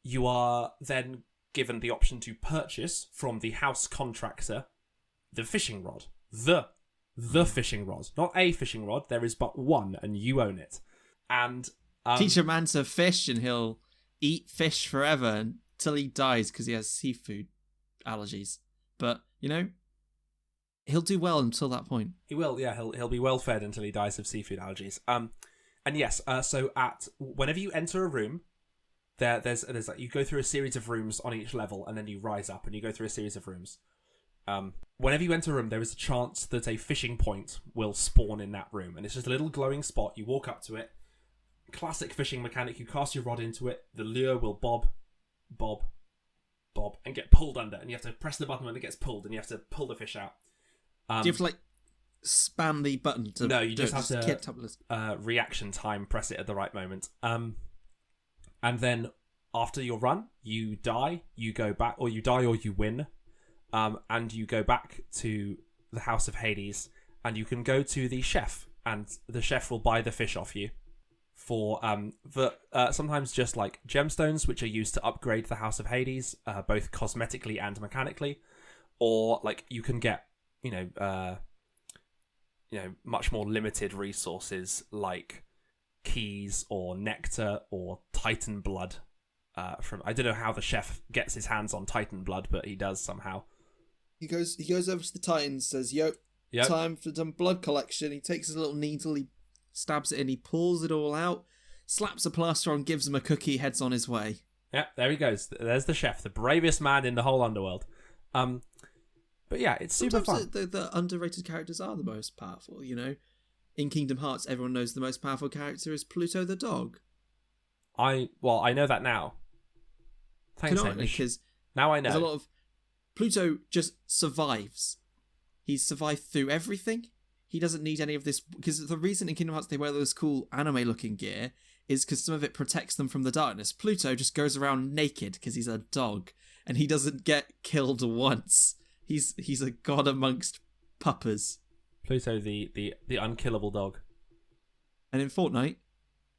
you are then given the option to purchase from the house contractor the fishing rod. The fishing rod. Not a fishing rod, there is but one, and you own it. And teach a man to fish and he'll eat fish forever until he dies because he has seafood allergies. But, he'll do well until that point. He will, yeah. He'll be well fed until he dies of seafood allergies. And yes, so whenever you enter a room, there's like you go through a series of rooms on each level, and then you rise up and you go through a series of rooms. Whenever you enter a room, there is a chance that a fishing point will spawn in that room, and it's just a little glowing spot. You walk up to it. Classic fishing mechanic. You cast your rod into it. The lure will bob, and get pulled under, and you have to press the button when it gets pulled, and you have to pull the fish out. Do you have to spam the button to No, you do just it? have Hit to tab list. reaction time, press it at the right moment. And then after your run, you die, you go back, or you die or you win. And you go back to the House of Hades, and you can go to the chef, and the chef will buy the fish off you for sometimes just like gemstones, which are used to upgrade the House of Hades, both cosmetically and mechanically, or like you can get much more limited resources like keys or nectar or Titan blood. From I don't know how the chef gets his hands on Titan blood, but he does somehow. He goes over to the Titans, says, "Yo, Yep. time for some blood collection." He takes his little needle, he stabs it in, he pulls it all out, slaps a plaster on, gives him a cookie, heads on his way. Yeah, there he goes. There's the chef, the bravest man in the whole underworld. But yeah, it's super Sometimes fun. the underrated characters are the most powerful, you know? In Kingdom Hearts, everyone knows the most powerful character is Pluto the dog. I know that now. Thanks, Canonically, Hamish. because Now I there's a know. lot of... Pluto just survives. He's survived through everything. He doesn't need any of this, because the reason in Kingdom Hearts they wear those cool anime-looking gear is because some of it protects them from the darkness. Pluto just goes around naked because he's a dog, and he doesn't get killed once. He's a god amongst puppers. Pluto, the unkillable dog. And in Fortnite,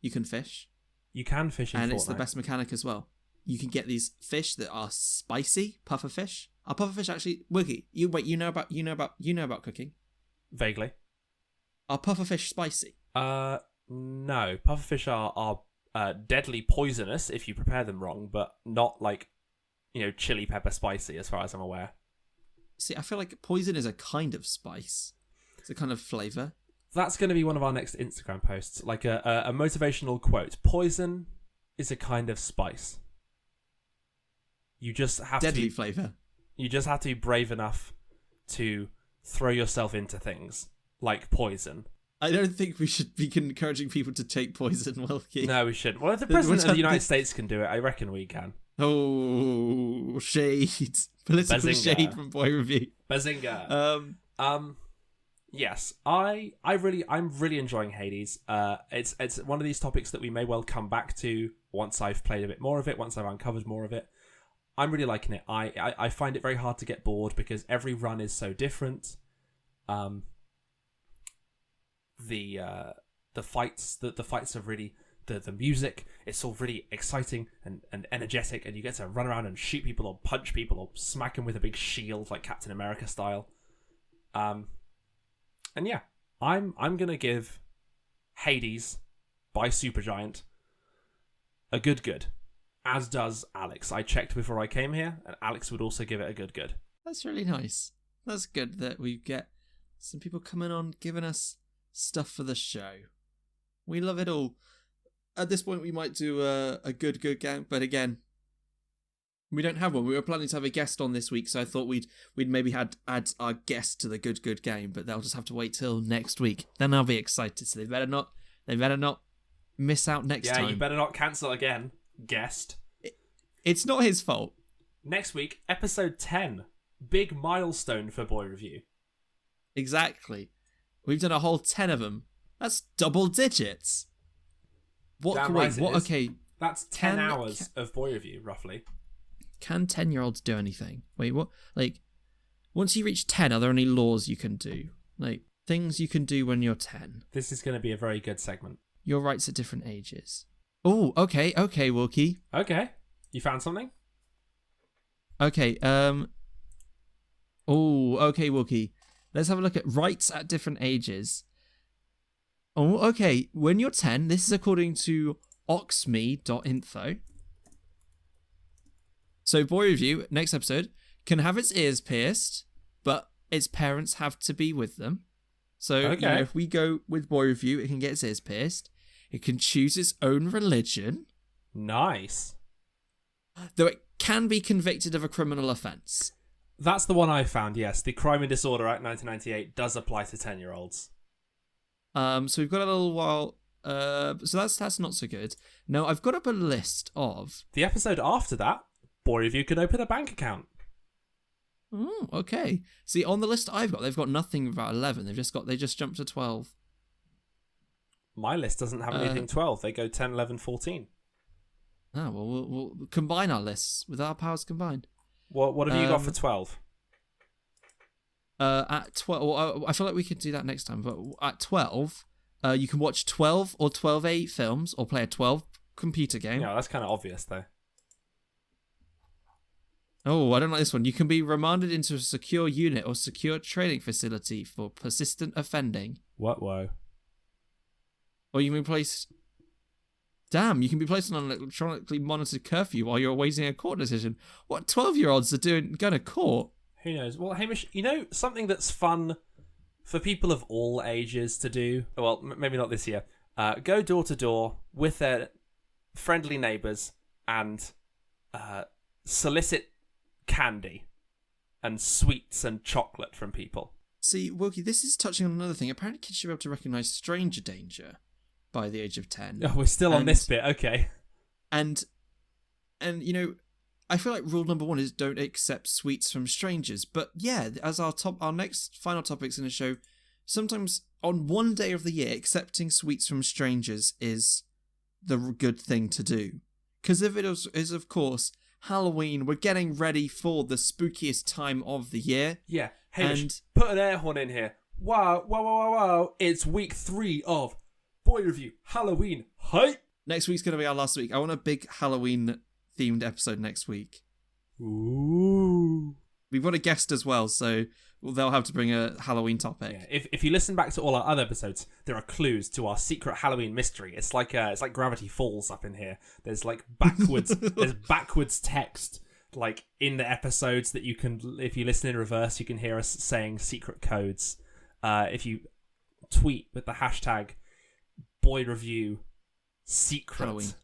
you can fish, You can fish in and Fortnite. it's the best mechanic as well. You can get these fish that are spicy, puffer fish. Are puffer fish actually Wookie? You know about cooking? Vaguely. Are puffer fish spicy? No. Pufferfish are deadly poisonous if you prepare them wrong, but not like, chili pepper spicy as far as I'm aware. See, I feel like poison is a kind of spice. It's a kind of flavour. That's going to be one of our next Instagram posts, like a motivational quote. Poison is a kind of spice. You just have Deadly to flavour. You just have to be brave enough to throw yourself into things like poison. I don't think we should be encouraging people to take poison, Wilkie. No, we shouldn't. Well, if the president of the United States can do it, I reckon we can. Oh, shade. Political Bazinga. shade from Boy Review. Bazinga. Yes, I'm really enjoying Hades. It's one of these topics that we may well come back to once I've played a bit more of it, once I've uncovered more of it. I'm really liking it. I find it very hard to get bored because every run is so different. The fights are really the music. It's all really exciting and energetic, and you get to run around and shoot people or punch people or smack them with a big shield like Captain America style. And yeah, I'm gonna give Hades by Supergiant a good. As does Alex. I checked before I came here, and Alex would also give it a good. That's really nice. That's good that we get some people coming on giving us stuff for the show. We love it all. At this point, we might do a good game, but again, we don't have one. We were planning to have a guest on this week, so I thought we'd maybe add our guest to the good game, but they'll just have to wait till next week. Then I'll be excited. So they better not miss out next time. Yeah, you better not cancel again, guest. It's not his fault. Next week, episode 10. Big milestone for Boy Review. Exactly. We've done a whole 10 of them. That's double digits. What? Damn Wait, right it what? is. Okay. That's 10 hours of Boy Review, roughly. Can 10-year-olds do anything? Wait, what? Like, once you reach 10, are there any laws you can do? Like, things you can do when you're 10? This is going to be a very good segment. Your rights at different ages. Oh, okay, Wookie. Okay. You found something? Okay, oh, okay, Wookie. Let's have a look at rights at different ages. Oh, okay. When you're 10, this is according to oxme.info. So, Boy Review, next episode, can have its ears pierced, but its parents have to be with them. So, Okay. if we go with Boy Review, it can get its ears pierced. It can choose its own religion. Nice. Though it can be convicted of a criminal offence. That's the one I found, yes. The Crime and Disorder Act 1998 does apply to 10-year-olds. So we've got a little while. So that's not so good. Now I've got up a list of. The episode after that, Boy Review could open a bank account. Oh, okay. See, on the list I've got, they've got nothing about 11. They just jumped to 12. My list doesn't have anything 12. They go 10, 11, 14. Oh, well, we'll combine our lists with our powers combined. What have you got for 12? At 12, well, I feel like we could do that next time, but at 12, you can watch 12 or 12A films or play a 12 computer game. Yeah, that's kind of obvious, though. Oh, I don't like this one. You can be remanded into a secure unit or secure training facility for persistent offending. What? Whoa. Or you can be placed... Damn, you can be placed on an electronically monitored curfew while you're awaiting a court decision. What 12-year-olds are going to court? Who knows? Well, Hamish, something that's fun for people of all ages to do? Well, maybe not this year. Go door to door with their friendly neighbours and solicit candy and sweets and chocolate from people. See, Wilkie, this is touching on another thing. Apparently kids should be able to recognise stranger danger by the age of 10. Oh, we're still on this bit, okay. And I feel like rule number 1 is don't accept sweets from strangers. But yeah, as our next final topics in the show, sometimes on one day of the year, accepting sweets from strangers is the good thing to do. Because if it is, of course, Halloween, we're getting ready for the spookiest time of the year. Yeah, Hamish, put an air horn in here. Wow, it's week 3 of Boy Review Halloween hype. Next week's going to be our last week. I want a big Halloween themed episode next week. Ooh. We've got a guest as well, so they'll have to bring a Halloween topic. Yeah, if you listen back to all our other episodes, there are clues to our secret Halloween mystery. It's like Gravity Falls up in here. There's like backwards text like in the episodes that you can, if you listen in reverse, you can hear us saying secret codes. If you tweet with the hashtag Boy Review Secret Halloween.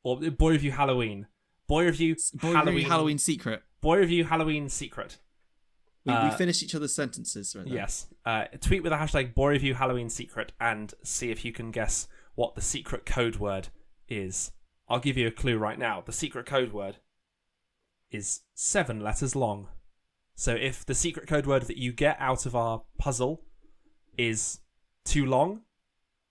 Or Boy Review Halloween. Boy Review Halloween Secret. Boy Review Halloween Secret. We finish each other's sentences right there. Yes. Tweet with the hashtag Boy Review Halloween Secret and see if you can guess what the secret code word is. I'll give you a clue right now. The secret code word is 7 letters long. So if the secret code word that you get out of our puzzle is too long,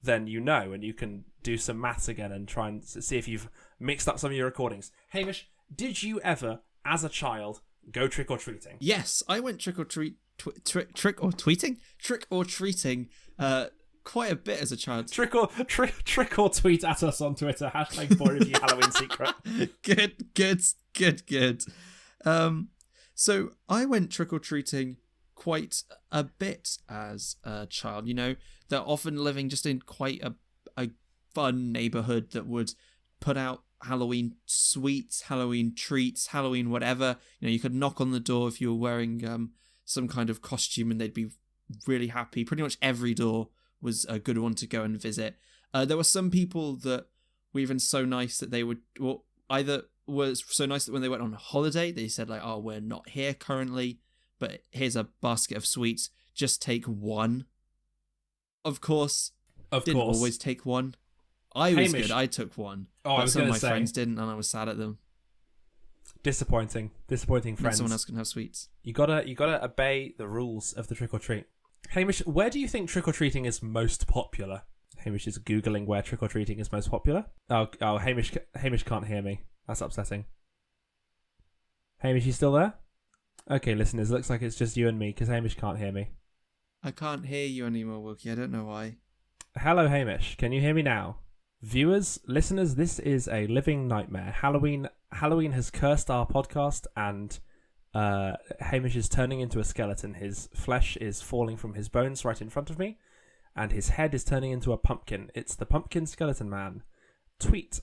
then you know, and you can do some maths again and try and see if you've mixed up some of your recordings. Hamish, did you ever, as a child, go trick-or-treating? Yes, I went trick-or-treating quite a bit as a child. Trick or tweet at us on Twitter, hashtag Boy Review Halloween Secret. Good. So I went trick-or-treating quite a bit as a child. They're often living just in quite a fun neighborhood that would put out Halloween sweets, Halloween treats, Halloween whatever. You could knock on the door if you were wearing some kind of costume and they'd be really happy. Pretty much every door was a good one to go and visit. There were some people that were even so nice that they would, well, either was so nice that when they went on holiday, they said like, oh, we're not here currently, but here's a basket of sweets. Just take one. Of course. Didn't always take one. I was good. I took one. Oh, but some of my friends didn't, and I was sad at them. Disappointing friends. Not someone else can have sweets. You gotta obey the rules of the trick or treat. Hamish, where do you think trick or treating is most popular? Hamish is googling where trick or treating is most popular. Oh, Hamish can't hear me. That's upsetting. Hamish, you still there? Okay, listeners, looks like it's just you and me because Hamish can't hear me. I can't hear you anymore, Wilkie. I don't know why. Hello, Hamish. Can you hear me now? Viewers, listeners, this is a living nightmare. Halloween has cursed our podcast, and Hamish is turning into a skeleton. His flesh is falling from his bones right in front of me, and his head is turning into a pumpkin. It's the Pumpkin Skeleton Man. Tweet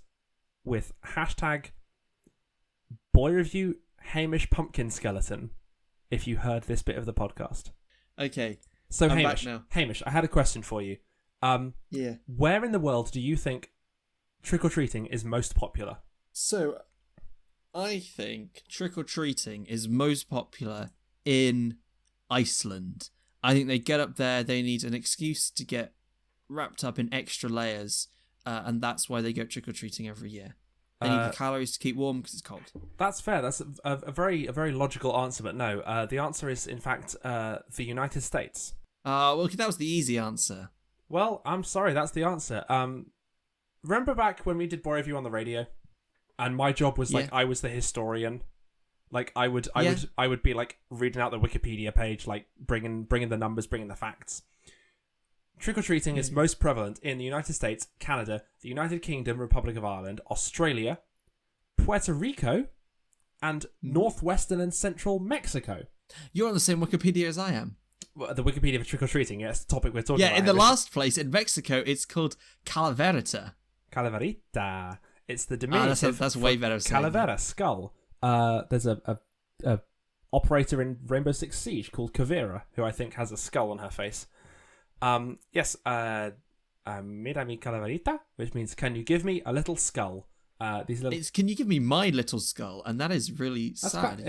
with hashtag Boy Review Hamish Pumpkin Skeleton if you heard this bit of the podcast. Okay. So I'm Hamish, back now. Hamish, I had a question for you. Yeah. Where in the world do you think trick-or-treating is most popular? So, I think trick-or-treating is most popular in Iceland. I think they get up there, they need an excuse to get wrapped up in extra layers, and that's why they go trick-or-treating every year. They need the calories to keep warm because it's cold. That's fair. That's a very logical answer, but no. The answer is, in fact, the United States. Well, that was the easy answer. Well, I'm sorry, that's the answer. Remember back when we did Boy Review on the radio? And my job was, like, I was the historian. Like, I would be, like, reading out the Wikipedia page, like, bringing the numbers, bringing the facts. Trick-or-treating is most prevalent in the United States, Canada, the United Kingdom, Republic of Ireland, Australia, Puerto Rico, and northwestern and central Mexico. You're on the same Wikipedia as I am. Well, the Wikipedia for trick-or-treating, yes, the topic we're talking about. Yeah, in the last place, in Mexico, it's called Calaverita. Calaverita. It's the diminutive. That's way better. Calavera, skull. There's a operator in Rainbow Six Siege called Kavira, who I think has a skull on her face. Yes, mira mi calaverita, which means can you give me a little skull? Can you give me my little skull? And that is really sad.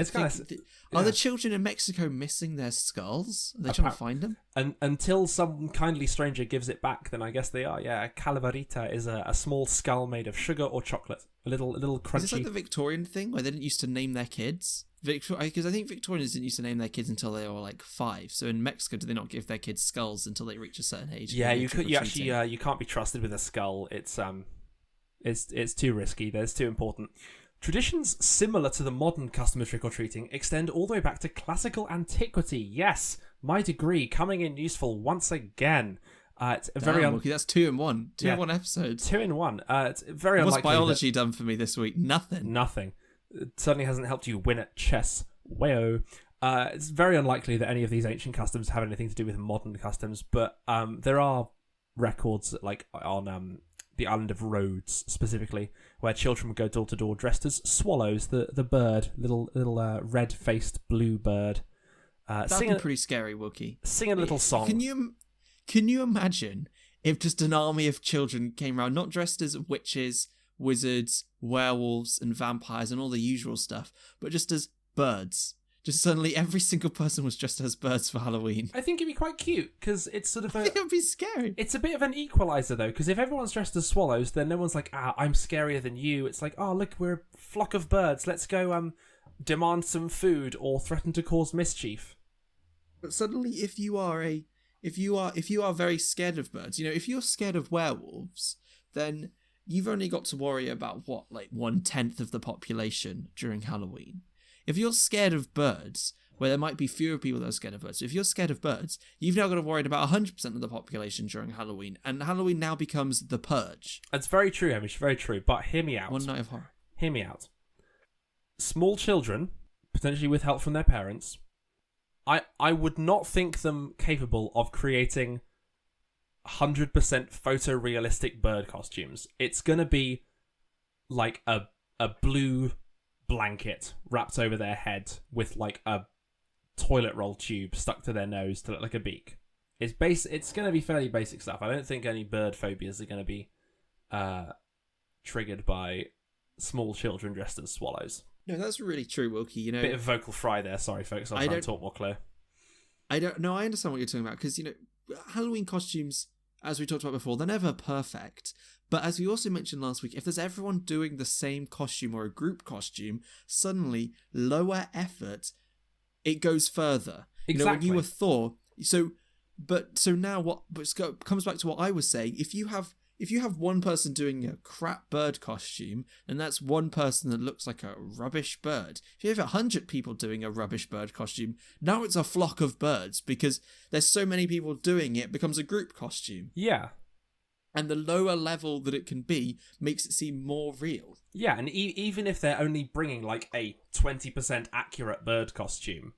Are the children in Mexico missing their skulls? Are they trying to find them? And until some kindly stranger gives it back, then I guess they are. Yeah, a calaverita is a small skull made of sugar or chocolate. A little crunchy. Is this like the Victorian thing where they didn't used to name their kids? Because I think Victorians didn't used to name their kids until they were like 5. So in Mexico, do they not give their kids skulls until they reach a certain age? Yeah, you can't be trusted with a skull. It's too risky. It's too important. Traditions similar to the modern custom of trick-or-treating extend all the way back to classical antiquity. Yes, my degree coming in useful once again. It's very Wookie, that's 2 in 1. 2 in 1 episodes. 2 in 1. It's very unlikely. What's biology done for me this week? Nothing. It certainly hasn't helped you win at chess. Wayo. It's very unlikely that any of these ancient customs have anything to do with modern customs, but there are records like on the island of Rhodes specifically, where children would go door to door dressed as swallows, the bird, little red-faced blue bird. That'd be pretty scary, Wookie. Sing a little song. Can you imagine if just an army of children came around, not dressed as witches, wizards, werewolves, and vampires, and all the usual stuff, but just as birds? Just suddenly every single person was dressed as birds for Halloween. I think it'd be quite cute, because it's sort of I think it would be scary. It's a bit of an equalizer, though, because if everyone's dressed as swallows, then no one's like, I'm scarier than you. It's like, oh, look, we're a flock of birds. Let's go demand some food or threaten to cause mischief. But suddenly, if you are very scared of birds, if you're scared of werewolves, then you've only got to worry about 1/10 of the population during Halloween. If you're scared of birds, where there might be fewer people that are scared of birds, so if you're scared of birds, you've now got to worry about 100% of the population during Halloween, and Halloween now becomes the purge. That's very true, Hamish, very true. But hear me out. One night of horror. Hear me out. Small children, potentially with help from their parents, I would not think them capable of creating 100% photorealistic bird costumes. It's going to be like a blue blanket wrapped over their head with like a toilet roll tube stuck to their nose to look like a beak. It's going to be fairly basic stuff. I don't think any bird phobias are going to be triggered by small children dressed as swallows. No, that's really true, Wilkie. Bit of vocal fry there. Sorry, folks. I'll try and talk more clear. I understand what you're talking about, because, Halloween costumes, as we talked about before, they're never perfect. But as we also mentioned last week, if there's everyone doing the same costume or a group costume, suddenly, lower effort, it goes further. Exactly. When you were Thor, so now what comes back to what I was saying, if you have one person doing a crap bird costume, and that's one person that looks like a rubbish bird. If you have 100 people doing a rubbish bird costume, now it's a flock of birds, because there's so many people doing it, becomes a group costume. Yeah. And the lower level that it can be makes it seem more real. Yeah, and even if they're only bringing like a 20% accurate bird costume,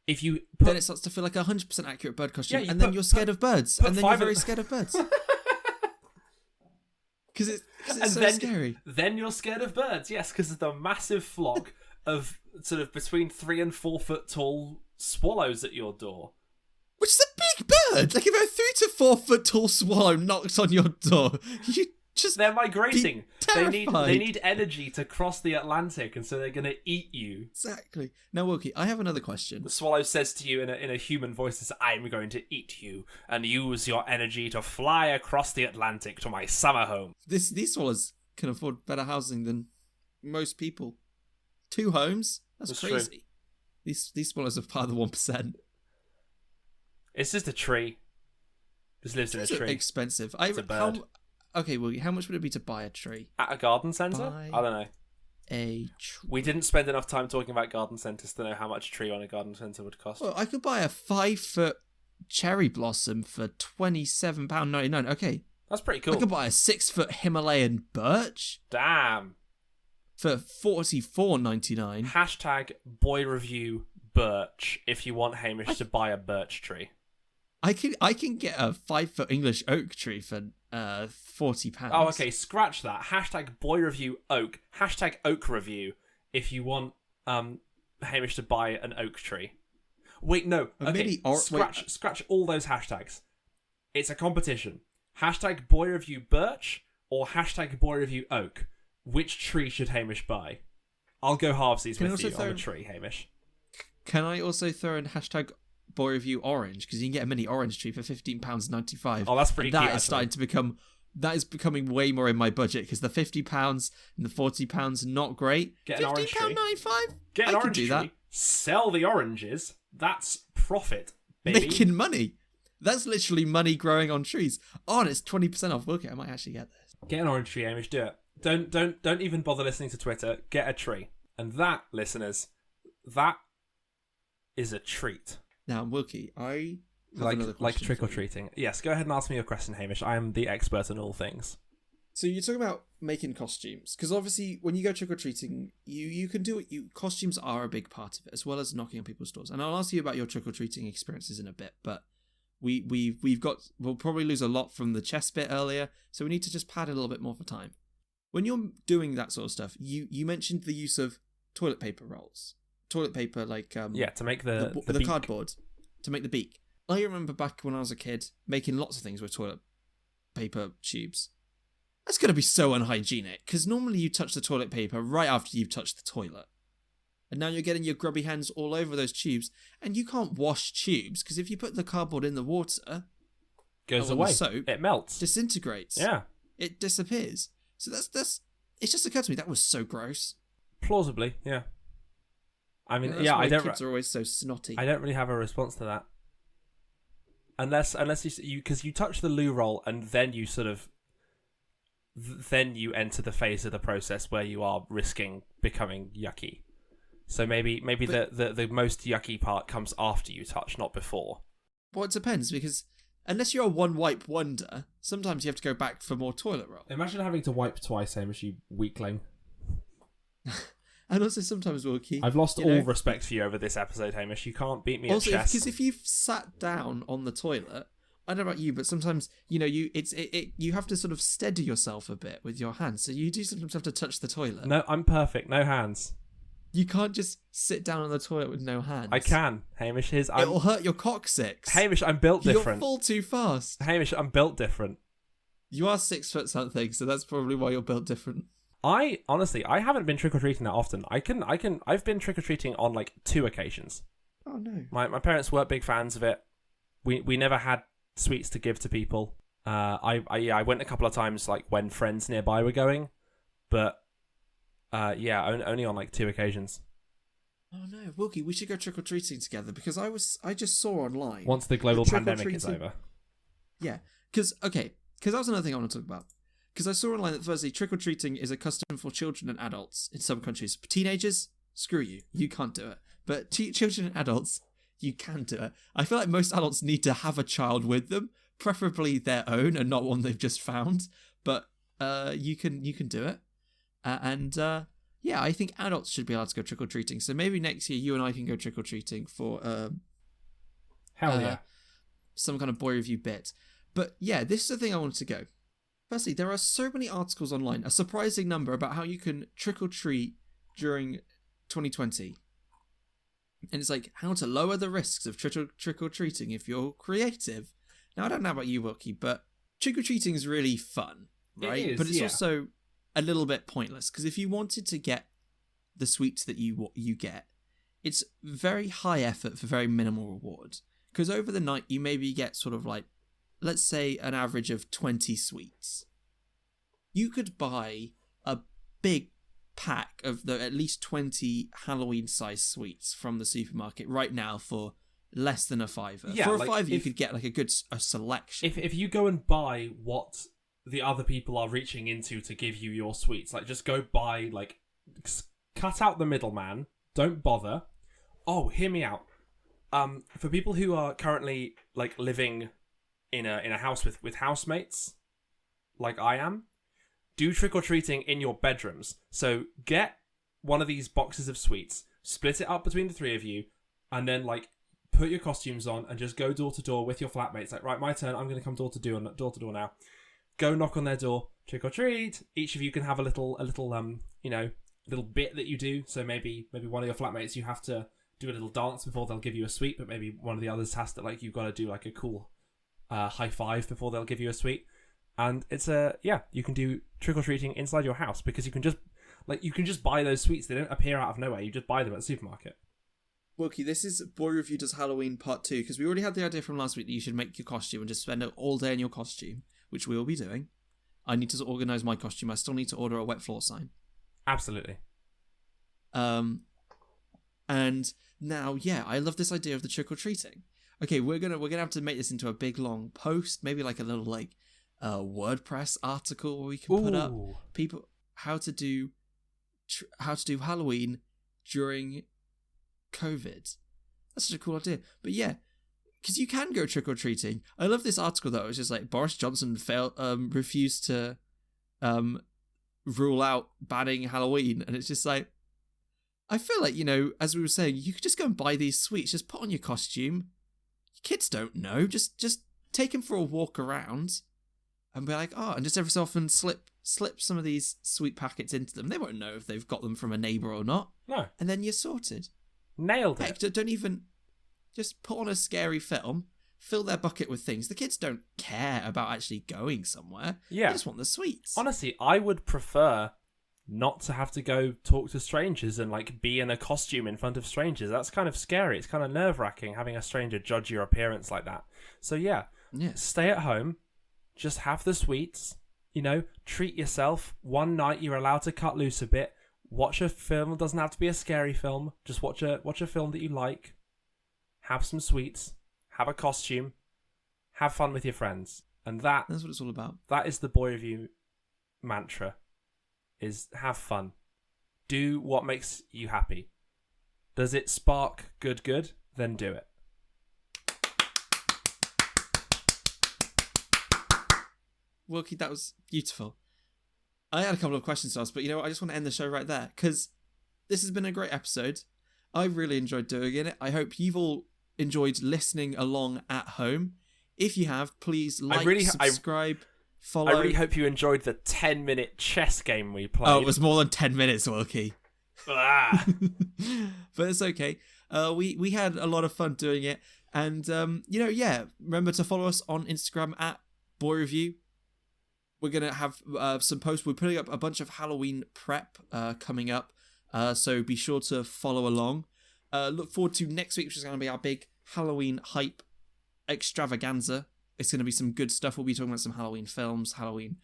then it starts to feel like a 100% accurate bird costume, and then you're scared of birds, and then you're very scared of birds. Because it's so scary. Then you're scared of birds, yes, because of the massive flock of sort of between 3 and 4 foot tall swallows at your door. Which is a big bird! Like if a 3 to 4 foot tall swallow knocks on your door, they're migrating. They need energy to cross the Atlantic, and so they're going to eat you. Exactly. Now, Wilkie, I have another question. The swallow says to you in a human voice, "I'm going to eat you and use your energy to fly across the Atlantic to my summer home." These swallows can afford better housing than most people. 2 homes? That's crazy. True. These swallows are part of the 1%. It's just a tree. Just lives in a tree. Expensive. It's a bird. Okay, well, how much would it be to buy a tree? At a garden centre? I don't know. A tree. We didn't spend enough time talking about garden centres to know how much a tree on a garden centre would cost. Well, I could buy a 5-foot cherry blossom for £27.99. Okay. That's pretty cool. I could buy a 6-foot Himalayan birch. Damn. For $44.99. Hashtag boy review birch if you want Hamish to buy a birch tree. I can get a 5-foot English oak tree for £40. Oh, okay. Scratch that. Hashtag boy review oak. Hashtag oak review if you want Hamish to buy an oak tree. Wait, no. Okay. Scratch all those hashtags. It's a competition. Hashtag boy review birch or hashtag boy review oak. Which tree should Hamish buy? I'll go halvesies with you on the tree, Hamish. Can I also throw in hashtag boy review orange? Because you can get a mini orange tree for £15.95. Oh, that's pretty cute. That is becoming way more in my budget because the £50 and the £40 not great. Get an orange tree. £15.95. Get an orange tree. That. Sell the oranges. That's profit, baby. Making money. That's literally money growing on trees. Oh, and it's 20% off. Okay, I might actually get this. Get an orange tree, Hamish. Do it. Don't even bother listening to Twitter. Get a tree. And that, listeners, that is a treat. Now, Wilkie, I have like trick or treating. Yes, go ahead and ask me your question, Hamish. I am the expert in all things. So you're talking about making costumes, because obviously when you go trick or treating, you can do it. Costumes are a big part of it, as well as knocking on people's doors. And I'll ask you about your trick or treating experiences in a bit, but we'll probably lose a lot from the chess bit earlier, so we need to just pad a little bit more for time. When you're doing that sort of stuff, you mentioned the use of toilet paper rolls. Toilet paper, like... to make the cardboard. To make the beak. I remember back when I was a kid, making lots of things with toilet paper tubes. That's going to be so unhygienic, because normally you touch the toilet paper right after you've touched the toilet. And now you're getting your grubby hands all over those tubes, and you can't wash tubes, because if you put the cardboard in the water... Goes away. Soap, it melts. Disintegrates. Yeah. It disappears. So that's it just occurred to me that was so gross. Plausibly, yeah. I mean, kids are always so snotty. I don't really have a response to that, unless you because you touch the loo roll and then you then you enter the phase of the process where you are risking becoming yucky. So maybe the most yucky part comes after you touch, not before. Well, it depends, because unless you're a one-wipe wonder, sometimes you have to go back for more toilet roll. Imagine having to wipe twice, Hamish, you weakling. And also sometimes, Wilkie... I've lost all respect for you over this episode, Hamish. You can't beat me at chess. Also, because if you've sat down on the toilet, I don't know about you, but sometimes, you have to sort of steady yourself a bit with your hands. So you do sometimes have to touch the toilet. No, I'm perfect. No hands. You can't just sit down on the toilet with no hands. I can, Hamish. It'll hurt your coccyx. Hamish, I'm built different. You're full too fast. Hamish, I'm built different. You are 6 foot something, so that's probably why you're built different. I haven't been trick or treating that often. I've been trick or treating on like 2 occasions. Oh no. My parents weren't big fans of it. We never had sweets to give to people. I went a couple of times like when friends nearby were going, but only on like 2 occasions. Oh no, Wilkie, we should go trick or treating together, because I just saw online once the global pandemic is over. Yeah, because that was another thing I want to talk about. Because I saw online that firstly, trick or treating is a custom for children and adults in some countries. For teenagers, screw you, you can't do it. But children and adults, you can do it. I feel like most adults need to have a child with them, preferably their own and not one they've just found. But you can do it, I think adults should be allowed to go trick or treating. So maybe next year you and I can go trick or treating for hell yeah, some kind of boy review bit. But yeah, this is the thing I wanted to go. Firstly, there are so many articles online, a surprising number, about how you can trick or treat during 2020. And it's like how to lower the risks of trick or treating if you're creative. Now, I don't know about you, Wilkie, but trick or treating is really fun, right? It is, but it's also a little bit pointless, because if you wanted to get the sweets that you get, it's very high effort for very minimal reward. Because over the night, you maybe get sort of like, let's say an average of 20 sweets. You could buy big pack of the at least 20 Halloween-sized sweets from the supermarket right now for less than a fiver. Yeah, for a like, fiver, you could get like a selection. If you go and buy what the other people are reaching into to give you your sweets, like just go buy, like, cut out the middleman. Don't bother. Oh, hear me out. For people who are currently like living in a house with housemates, like I am, do trick-or-treating in your bedrooms. So get one of these boxes of sweets, split it up between the three of you, and then like put your costumes on and just go door to door with your flatmates. Like, right, my turn. I'm going to come door to door now. Go knock on their door, trick or treat. Each of you can have a little little bit that you do. So maybe one of your flatmates, you have to do a little dance before they'll give you a sweet, but maybe one of the others has to, like, you've got to do like a cool high five before they'll give you a sweet. And it's you can do trick or treating inside your house, because you can just buy those sweets. They don't appear out of nowhere. You just buy them at the supermarket. Wilkie, this is Boy Review Does Halloween Part 2, because we already had the idea from last week that you should make your costume and just spend all day in your costume, which we will be doing. I need to organise my costume. I still need to order a wet floor sign. Absolutely. And now, I love this idea of the trick or treating. Okay, we're gonna have to make this into a big long post, maybe like a little WordPress article we can put up. People how to do Halloween during COVID. That's such a cool idea. But yeah, because you can go trick or treating. I love this article though. It's just like Boris Johnson refused to rule out banning Halloween, and it's just like, I feel like, as we were saying, you could just go and buy these sweets, just put on your costume. Kids don't know. Just take them for a walk around, and be like, and just every so often slip some of these sweet packets into them. They won't know if they've got them from a neighbour or not. No. And then you're sorted. Nailed it. Heck, don't even just put on a scary film, fill their bucket with things. The kids don't care about actually going somewhere. Yeah. They just want the sweets. Honestly, I would prefer not to have to go talk to strangers and like be in a costume in front of strangers. That's kind of scary. It's kind of nerve-wracking having a stranger judge your appearance like that. So yeah. Stay at home. Just have the sweets, treat yourself. One night you're allowed to cut loose a bit. Watch a film. It doesn't have to be a scary film. Just watch a film that you like. Have some sweets. Have a costume. Have fun with your friends. And that's what it's all about. That is the Boy Review mantra, is have fun. Do what makes you happy. Does it spark good? Then do it. Wilkie, that was beautiful. I had a couple of questions to ask, but I just want to end the show right there, because this has been a great episode. I really enjoyed doing it. I hope you've all enjoyed listening along at home. If you have, please subscribe, follow. I really hope you enjoyed the 10-minute chess game we played. Oh, it was more than 10 minutes, Wilkie. But it's okay. We had a lot of fun doing it. And, remember to follow us on Instagram at Boy Review. We're going to have some posts. We're putting up a bunch of Halloween prep coming up. So be sure to follow along. Look forward to next week, which is going to be our big Halloween hype extravaganza. It's going to be some good stuff. We'll be talking about some Halloween films, Halloween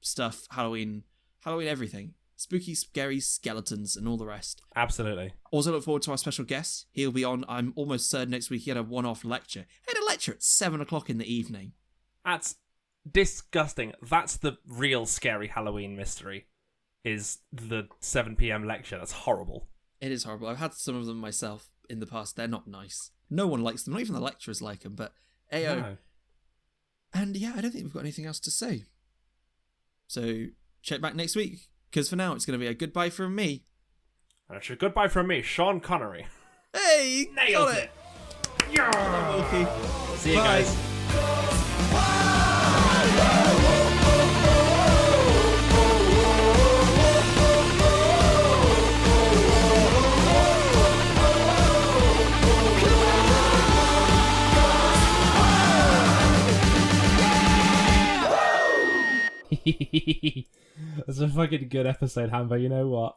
stuff, Halloween everything. Spooky, scary skeletons and all the rest. Absolutely. Also look forward to our special guest. He'll be on, I'm almost certain, next week. He had a one-off lecture. He had a lecture at 7 o'clock in the evening. That's disgusting. That's the real scary Halloween mystery, is the 7 p.m. lecture. That's horrible. It is horrible. I've had some of them myself in the past. They're not nice. No one likes them. Not even the lecturers like them, but AO. No. And I don't think we've got anything else to say. So check back next week, because for now it's going to be a goodbye from me. And it's a goodbye from me, Sean Connery. Hey, nailed it. Yeah. See you guys. That's a fucking good episode, Hambo. You know what?